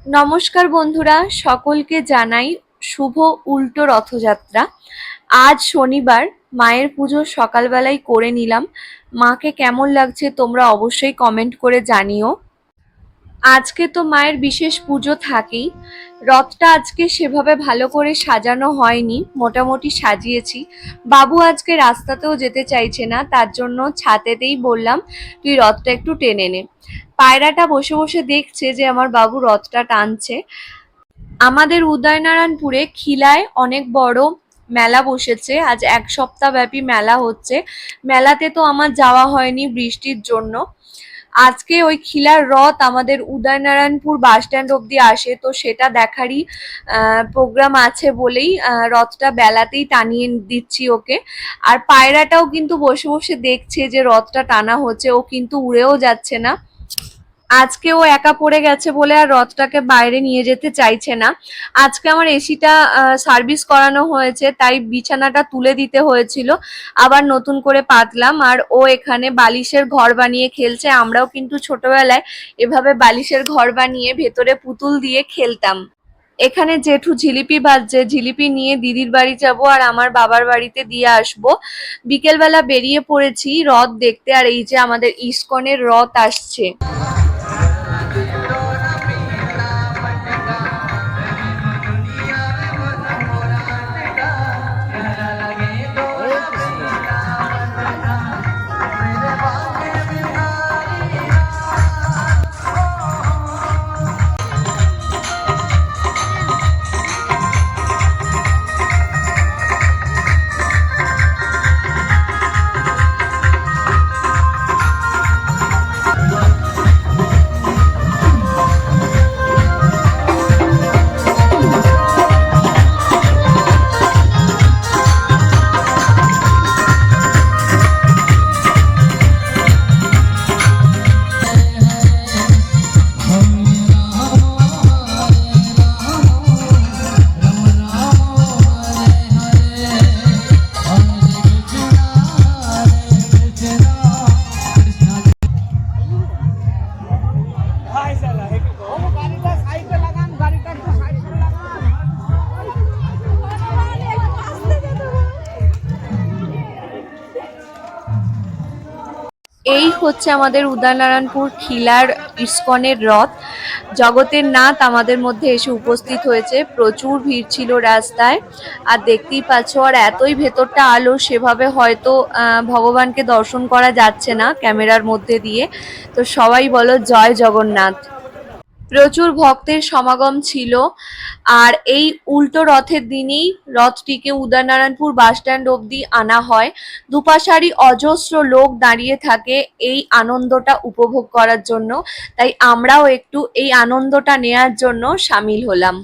নমস্কার বন্ধুরা, সকলকে জানাই শুভ উল্টো রথযাত্রা। আজ শনিবার, মায়ের পুজো সকালবেলায় করে নিলাম। মাকে কেমন লাগছে তোমরা অবশ্যই কমেন্ট করে জানিও। আজকে তো মায়ের বিশেষ পুজো থাকেই। রথটা আজকে সেভাবে ভালো করে সাজানো হয়নি, মোটামুটি সাজিয়েছি। বাবু আজকে রাস্তাতেও যেতে চাইছে না, তার জন্য ছাতেতেই বললাম তুই রথটা একটু টেনে নে। পায়রাটা বসে বসে দেখছে যে আমার বাবু রথটা টানছে। আমাদের উদয়নারায়ণপুরে খিলায় অনেক বড় মেলা বসেছে, আজ এক সপ্তাহ ব্যাপী মেলা হচ্ছে। মেলাতে তো আমার যাওয়া হয়নি বৃষ্টির জন্য। আজকে ওই খিলার রথ আমাদের উদয়নারায়ণপুর বাস স্ট্যান্ড অব্দি আসে, তো সেটা দেখারই প্রোগ্রাম আছে বলেই রথটা বেলাতেই টানিয়ে দিচ্ছি ওকে। আর পায়রাটাও কিন্তু বসে বসে দেখছে যে রথটা টানা হচ্ছে, ও কিন্তু উড়েও যাচ্ছে না। আজকে ও একা পড়ে গেছে বলে আর রথটাকে বাইরে নিয়ে যেতে চাইছে না। আজকে আমার এসিটা সার্ভিস করানো হয়েছে, তাই বিছানাটা তুলে দিতে হয়েছিল, আবার নতুন করে পাতলাম। আর ও এখানে বালিশের ঘর বানিয়ে খেলছে। আমরাও কিন্তু ছোটবেলায় এভাবে বালিশের ঘর বানিয়ে ভেতরে পুতুল দিয়ে খেলতাম। এখানে জেঠু জিলিপি ভাজছে, জিলিপি নিয়ে দিদির বাড়ি যাব আর আমার বাবার বাড়িতে দিয়ে আসবো। বিকেলবেলা বেরিয়ে পড়েছি রথ দেখতে, আর এই যে আমাদের ইস্কনের রথ আসছে। এই হচ্ছে আমাদের উদয়নারায়ণপুর খিলার ইস্কনের রথ। জগতের নাথ আমাদের মধ্যে এসে উপস্থিত হয়েছে। প্রচুর ভিড় ছিল রাস্তায়, আর দেখতেই পাচ্ছ। আর এতই ভেতরটা আলো, সেভাবে হয়তো ভগবানকে দর্শন করা যাচ্ছে না ক্যামেরার মধ্যে দিয়ে। তো সবাই বলো জয় জগন্নাথ। প্রচুর ভক্তের সমাগম ছিল। আর এই উল্টো রথের দিনেই রথটিকে উদয়নারায়ণপুর বাস স্ট্যান্ড অব্দি আনা হয়। দুপাশারই অজস্র লোক দাঁড়িয়ে থাকে এই আনন্দটা উপভোগ করার জন্য, তাই আমরাও একটু এই আনন্দটা নেয়ার জন্য সামিল হলাম।